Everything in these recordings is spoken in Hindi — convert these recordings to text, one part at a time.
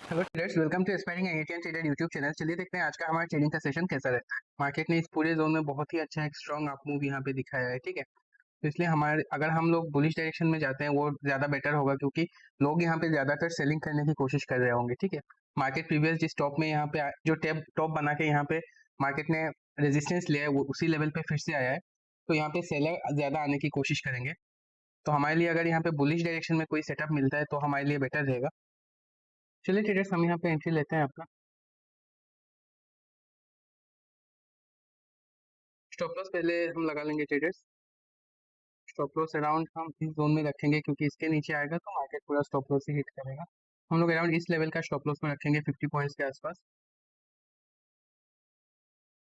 Hello traders, welcome to aspiring ATM trader YouTube channel. चलिए देखते हैं आज का हमारा ट्रेडिंग का सेशन कैसा रहता है। मार्केट ने इस पूरे जोन में बहुत ही अच्छा एक स्ट्रॉन्ग अप मूव यहाँ पे दिखाया है, ठीक है। तो इसलिए हमारे अगर हम लोग बुलिश डायरेक्शन में जाते हैं वो ज़्यादा बेटर होगा, क्योंकि लोग यहाँ पे ज़्यादातर सेलिंग करने की कोशिश कर रहे होंगे, ठीक है। मार्केट प्रीवियस जिस टॉप में यहाँ पे जो टॉप बना के यहाँ पे मार्केट ने रेजिस्टेंस लिया है वो उसी लेवल पे फिर से आया है। तो यहाँ पे सेलर ज़्यादा आने की कोशिश करेंगे। तो हमारे लिए अगर यहाँ पे बुलिश डायरेक्शन में कोई सेटअप मिलता है तो हमारे लिए बेटर रहेगा। चलिए ट्रेडर्स, हम यहाँ पे एंट्री लेते हैं अपना। स्टॉप लॉस पहले हम लगा लेंगे ट्रेडर्स। स्टॉप लॉस अराउंड हम इस जोन में रखेंगे, क्योंकि इसके नीचे आएगा तो मार्केट पूरा स्टॉप लॉस ही हिट करेगा। हम लोग अराउंड इस लेवल का स्टॉप लॉस में रखेंगे 50 पॉइंट्स के आसपास।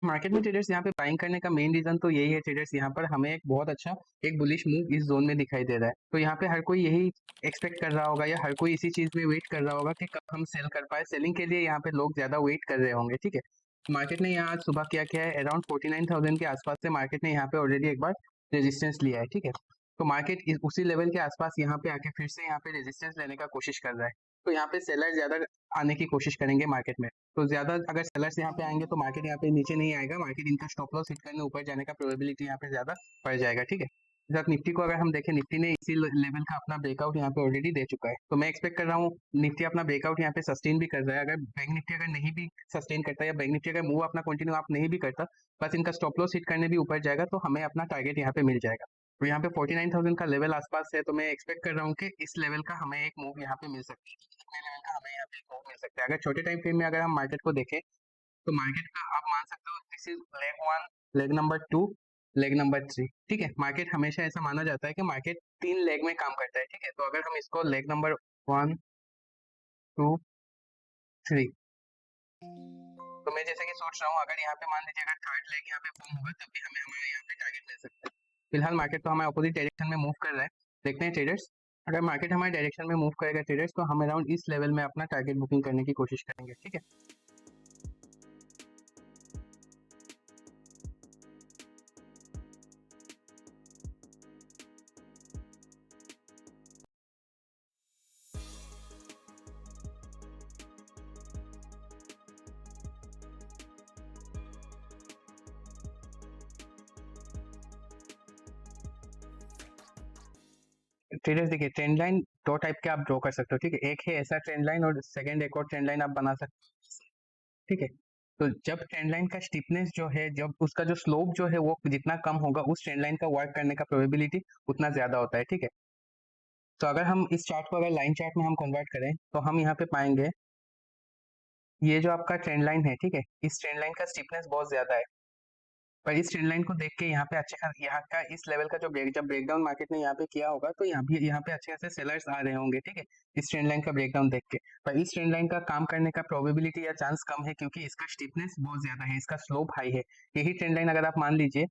मार्केट में ट्रेडर्स यहाँ पे बाइंग करने का मेन रीजन तो यही है ट्रेडर्स, यहाँ पर हमें एक बहुत अच्छा एक बुलिश मूव इस जोन में दिखाई दे रहा है। तो यहाँ पे हर कोई यही एक्सपेक्ट कर रहा होगा या हर कोई इसी चीज में वेट कर रहा होगा कि कब हम सेल कर पाए। सेलिंग के लिए यहाँ पे लोग ज्यादा वेट कर रहे होंगे, ठीक है। मार्केट ने यहाँ आज सुबह क्या है, अराउंड 49,000 के आसपास से मार्केट ने यहाँ पे ऑलरेडी एक बार रेजिस्टेंस लिया है, ठीक है। तो मार्केट उसी लेवल के आसपास यहाँ पे आके फिर से यहाँ पे रेजिस्टेंस लेने का कोशिश कर रहा है। तो यहाँ पे सेलर ज्यादा आने की कोशिश करेंगे मार्केट में। तो ज्यादा अगर सेलर्स यहाँ पे आएंगे तो मार्केट यहाँ पे नीचे नहीं आएगा, मार्केट इनका स्टॉप लॉस हिट करने ऊपर जाने का प्रोबेबिलिटी यहाँ पे ज्यादा बढ़ जाएगा, ठीक है। साथ निफ्टी को अगर हम देखें, निफ्टी ने इसी लेवल का अपना ब्रेकआउट यहाँ पे ऑलरेडी दे चुका है। तो मैं एक्सपेक्ट कर रहा हूँ निफ्टी अपना ब्रेकआउट यहाँ पे सस्टेन भी कर रहा है। अगर बैंक निफ्टी अगर नहीं भी सस्टेन करता या बैंक निफ्टी अगर मूव अपना कंटिन्यू आप नहीं भी करता, बस इनका स्टॉप लॉस हिट करने भी ऊपर जाएगा तो हमें अपना टारगेट यहाँ पे मिल जाएगा। तो यहाँ पे 49,000 का लेवल आसपास है, तो मैं एक्सपेक्ट कर रहा हूँ कि इस लेवल का हमें एक मूव यहाँ पे मिल सकता है। इतने लेवल का हमें यहाँ पे एक मूव मिल सकता है। अगर छोटे टाइम फ्रेम में अगर हम मार्केट को देखें तो मार्केट का आप मान सकते हो this is leg one, leg number two, leg number three, ठीक है। मार्केट हमेशा ऐसा माना जाता है कि मार्केट 3 लेग में काम करता है, ठीक है। तो अगर हम इसको लेग नंबर 1, 2, 3, तो मैं जैसे कि सोच रहा हूँ अगर यहाँ पे मान लीजिए अगर थर्ड लेग यहाँ पे फॉर्म होगा तब भी हमें हमारे यहाँ पे टारगेट मिल सकता है। फिलहाल मार्केट तो हमारे अपोजिट डायरेक्शन में मूव कर रहा है। देखते हैं ट्रेडर्स, अगर मार्केट हमारे डायरेक्शन में मूव करेगा ट्रेडर्स तो हम अराउंड इस लेवल में अपना टारगेट बुकिंग करने की कोशिश करेंगे, ठीक है। ट्रेडर्स देखिए, ट्रेंड लाइन दो टाइप के आप ड्रॉ कर सकते हो, ठीक है। एक है ऐसा ट्रेंड लाइन और सेकंड एक और ट्रेंड लाइन आप बना सकते हो, ठीक है। तो जब ट्रेंड लाइन का स्टिफनेस जो है, जब उसका जो स्लोप जो है वो जितना कम होगा उस ट्रेंड लाइन का वर्क करने का प्रोबेबिलिटी उतना ज्यादा होता है, ठीक है। तो अगर हम इस चार्ट को अगर लाइन चार्ट में हम कन्वर्ट करें तो हम यहाँ पे पाएंगे ये जो आपका ट्रेंड लाइन है, ठीक है, इस ट्रेंड लाइन का स्टिफनेस बहुत ज्यादा है। पर इस ट्रेंड लाइन को देख के यहाँ पे अच्छे खास यहाँ का इस लेवल का जो जब ब्रेकडाउन मार्केट ने यहाँ पे किया होगा तो यहाँ पे अच्छे खासे सेलर्स आ रहे होंगे, ठीक है। इस ट्रेंड लाइन का ब्रेकडाउन देख के, पर इस ट्रेंड लाइन का काम करने का प्रोबेबिलिटी या चांस कम है, क्योंकि इसका स्टिफनेस बहुत ज्यादा है, इसका स्लोप हाई है। यही ट्रेंड लाइन अगर आप मान लीजिए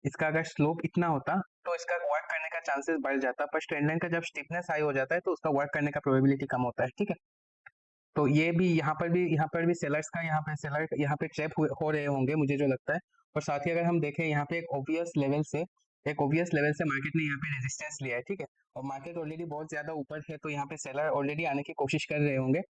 इसका अगर स्लोप इतना होता तो इसका वर्क करने का चांसेस बढ़ जाता, पर ट्रेंड लाइन का जब स्टिफनेस हाई हो जाता है तो उसका वर्क करने का प्रोबेबिलिटी कम होता है, ठीक है। तो ये भी यहाँ पर भी सेलर्स का सेलर यहाँ पे ट्रैप हो रहे होंगे मुझे जो लगता है। और साथ ही अगर हम देखें यहाँ पे एक ओबियस लेवल से मार्केट ने यहाँ पे रेजिस्टेंस लिया है, ठीक है। और मार्केट ऑलरेडी बहुत ज्यादा ऊपर है तो यहाँ पे सेलर ऑलरेडी आने की कोशिश कर रहे होंगे।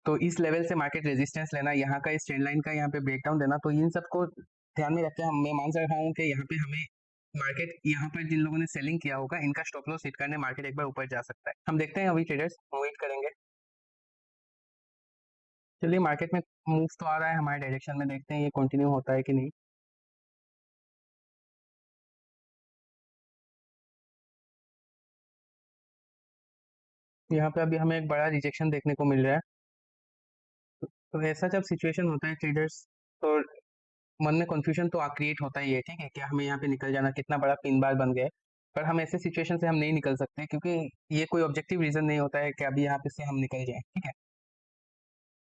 तो इस लेवल से मार्केट रेजिस्टेंस लेना, यहाँ का इस ट्रेंड लाइन का यहाँ पे ब्रेकडाउन देना, तो इन सबको ध्यान में रखते हैं मैं मान रहा हूँ कि यहाँ पे हमें मार्केट यहाँ पर जिन लोगों ने सेलिंग किया होगा इनका स्टॉप लॉस हिट करने मार्केट एक बार ऊपर जा सकता है। हम देखते हैं अभी ट्रेडर्स वेट करेंगे। चलिए, मार्केट में मूव तो आ रहा है हमारे डायरेक्शन में, देखते हैं ये कंटिन्यू होता है कि नहीं। यहाँ पे अभी हमें एक बड़ा रिजेक्शन देखने को मिल रहा है। तो ऐसा जब सिचुएशन होता है ट्रेडर्स, तो मन में कंफ्यूजन तो क्रिएट होता ही है, ठीक है। क्या हमें यहाँ पे निकल जाना, कितना बड़ा पिन बार बन गया है। पर हम ऐसे सिचुएशन से हम नहीं निकल सकते, क्योंकि ये कोई ऑब्जेक्टिव रीजन नहीं होता है कि अभी यहाँ पे से हम निकल जाएं, ठीक है।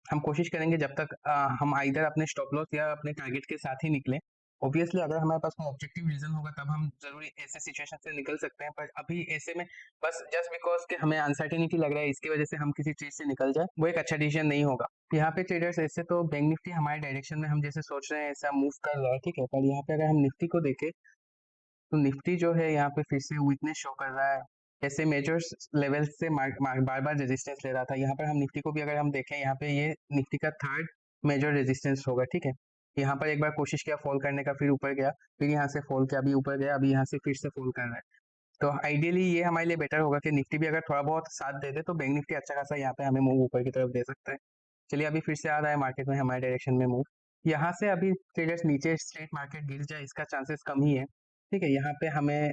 हम कोशिश करेंगे जब तक हम आइदर अपने स्टॉप लॉस या अपने टारगेट के साथ ही निकलें। ऑब्वियसली अगर हमारे पास कोई ऑब्जेक्टिव रीजन होगा तब हम जरूरी ऐसे सिचुएशन से निकल सकते हैं, पर अभी ऐसे में बस जस्ट बिकॉज कि हमें अनसर्टेनिटी लग रहा है इसकी वजह से हम किसी चीज से निकल जाए, वो एक अच्छा डिसीजन नहीं होगा। यहाँ पे ट्रेडर्स ऐसे तो बैंक निफ्टी हमारे डायरेक्शन में हम जैसे सोच रहे हैं ऐसा मूव कर रहा है, ठीक है। पर यहाँ पे अगर हम निफ्टी को देखें तो निफ्टी जो है यहाँ पे फिर से वीकनेस शो कर रहा है। ऐसे मेजर्स लेवल से बार बार रेजिस्टेंस ले रहा था। यहाँ पर हम निफ्टी को भी अगर हम देखें, यहाँ पे ये निफ्टी का थर्ड मेजर रेजिस्टेंस होगा, ठीक है। यहाँ पर एक बार कोशिश किया फॉल करने का, फिर ऊपर गया, फिर यहाँ से फॉल किया, अभी ऊपर गया, अभी यहाँ से फिर से फॉल कर रहा है। तो आइडियली ये हमारे लिए बेटर होगा कि निफ्टी भी अगर थोड़ा बहुत साथ दे दे तो बैंक निफ्टी अच्छा खासा यहाँ पे हमें मूव ऊपर की तरफ दे सकता है। चलिए अभी फिर से आ रहा है मार्केट में हमारे डायरेक्शन में मूव। यहाँ से अभी ट्रेडर्स नीचे स्ट्रेट मार्केट गिर जाए इसका चांसेस कम ही है, ठीक है। यहाँ पे हमें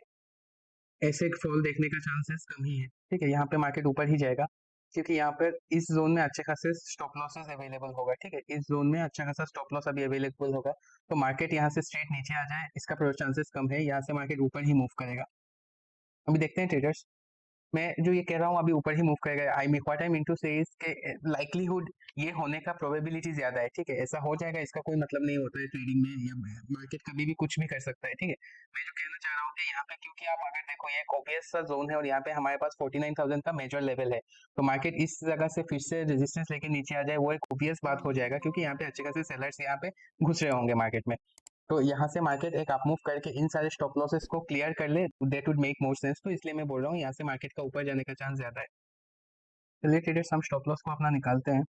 ऐसे एक फॉल देखने का चांसेस कम ही है, ठीक है। यहाँ पे मार्केट ऊपर ही जाएगा क्योंकि यहाँ पर इस जोन में अच्छे खासे स्टॉप लॉसेस अवेलेबल होगा, ठीक है। इस जोन में अच्छा खासा स्टॉप लॉस अभी अवेलेबल होगा, तो मार्केट यहाँ से स्ट्रेट नीचे आ जाए इसका चांसेस कम है। यहाँ से मार्केट ऊपर ही मूव करेगा। अभी देखते हैं ट्रेडर्स, मैं जो ये कह रहा हूँ अभी ऊपर ही मूव करेगा। I mean what I mean to say इसके लाइक्लीहुड ये होने का प्रोबेबिलिटी ज्यादा है, ठीक है। ऐसा हो जाएगा इसका कोई मतलब नहीं होता है ट्रेडिंग में, या मार्केट कभी भी कुछ भी कर सकता है, ठीक है। मैं जो कहना चाह रहा हूँ कि यहाँ पे क्योंकि आप अगर देखो ये एक ओबियस सा जोन है और यहाँ पे हमारे पास 49,000 का मेजर लेवल है, तो मार्केट इस जगह से फिर से रेजिस्टेंस लेके नीचे आ जाए वो एक ओबियस बात हो जाएगा, क्योंकि यहाँ पे अच्छे खासे सेलर्स यहाँ पे घुस रहे होंगे मार्केट में। तो यहाँ से मार्केट एक अप मूव करके इन सारे स्टॉप लॉसेस को क्लियर कर ले, that would make more sense. तो इसलिए मैं बोल रहा हूँ यहाँ से मार्केट का ऊपर जाने का चांस ज्यादा है। चलिए ट्रेडर्स हम स्टॉप लॉस को अपना निकालते हैं।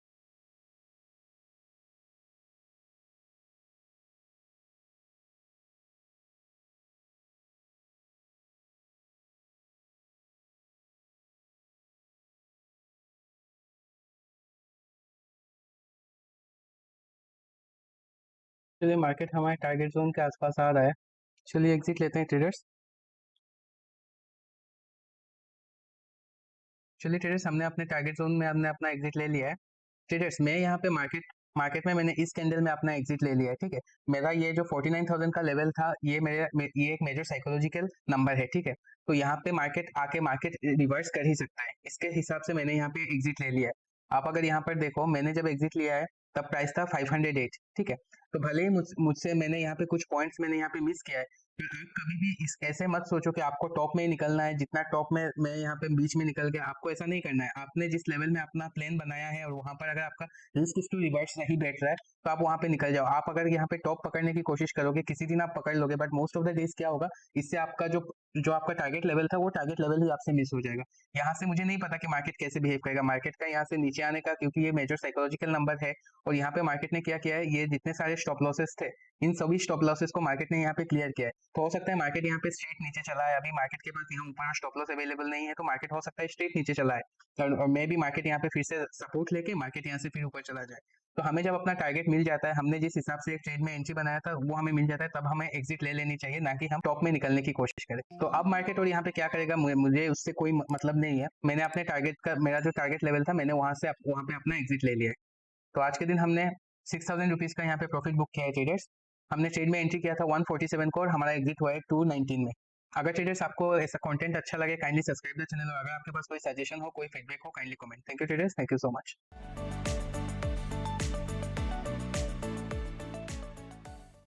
चलिए मार्केट हमारे टारगेट जोन के आसपास आ रहा है, चलिए एग्जिट लेते हैं ट्रेडर्स। चलिए ट्रेडर्स हमने अपने टारगेट जोन में हमने अपना एग्जिट ले लिया है। ट्रेडर्स मैं यहाँ पे मार्केट मार्केट में मैंने इस कैंडल में अपना एग्जिट ले लिया है, ठीक है। मेरा ये जो 49,000 का लेवल था ये ये एक मेजर साइकोलॉजिकल नंबर है, ठीक है। तो यहाँ पे मार्केट आके मार्केट रिवर्स कर ही सकता है, इसके हिसाब से मैंने यहाँ पे एग्जिट ले लिया है। आप अगर यहाँ पर देखो मैंने जब एग्जिट लिया है तब प्राइस था 508, ठीक है। तो भले ही मुझसे मैंने यहाँ पे कुछ पॉइंट्स मैंने यहाँ पे मिस किया है, पर आप कभी भी इस ऐसे मत सोचो कि आपको टॉप में ही निकलना है। जितना टॉप में मैं यहाँ पे बीच में निकल गया, आपको ऐसा नहीं करना है। आपने जिस लेवल में अपना प्लान बनाया है और वहां पर अगर आपका रिस्क टू रिवर्स नहीं बैठ रहा है तो आप वहां पे निकल जाओ। आप अगर यहाँ पे टॉप पकड़ने की कोशिश करोगे किसी दिन आप पकड़ लोगे, but most of the days क्या होगा, इससे आपका जो जो आपका टारगेट लेवल था वो टारगेट लेवल ही आपसे मिस हो जाएगा। यहाँ से मुझे नहीं पता कि मार्केट कैसे बिहेव करेगा, मार्केट का यहाँ से नीचे आने का, क्योंकि ये मेजर साइकोलॉजिकल नंबर है। और यहाँ पे मार्केट ने क्या किया है, ये जितने सारे स्टॉप लॉसेस थे इन सभी स्टॉप लॉसेस को मार्केट ने यहाँ पे क्लियर किया है। तो हो सकता है मार्केट यहाँ पे स्ट्रेट नीचे चला है, अभी मार्केट के पास यहाँ ऊपर स्टॉप लॉस अवेलेबल नहीं है, तो मार्केट हो सकता है स्ट्रेट नीचे चला है और मे भी मार्केट यहाँ पे फिर से सपोर्ट लेके मार्केट यहाँ से फिर ऊपर चला जाए। तो हमें जब अपना टारगेट मिल जाता है, हमने जिस हिसाब से एक ट्रेड में एंट्री बनाया था वो हमें मिल जाता है, तब हमें एग्जिट ले लेनी चाहिए, ना कि हम टॉप में निकलने की कोशिश करें। तो अब मार्केट और यहाँ पे क्या करेगा मुझे उससे कोई मतलब नहीं है। मैंने अपने टारगेट का मेरा जो टारगेट लेवल था मैंने वहां से वहां पे अपना एग्जिट ले लिया है। तो आज के दिन हमने 6,000 रुपीज का यहाँ पे प्रॉफिट बुक किया है ट्रेडर्स। हमने ट्रेड में एंट्री किया था 147 को और हमारा एग्जिट हुआ है 219 में। अगर ट्रेडर्स आपको ऐसा कंटेंट अच्छा लगे काइंडली सब्सक्राइब द चैनल, और अगर आपके पास कोई सजेशन हो कोई फीडबैक हो kindly comment. Thank you traders, thank you so much.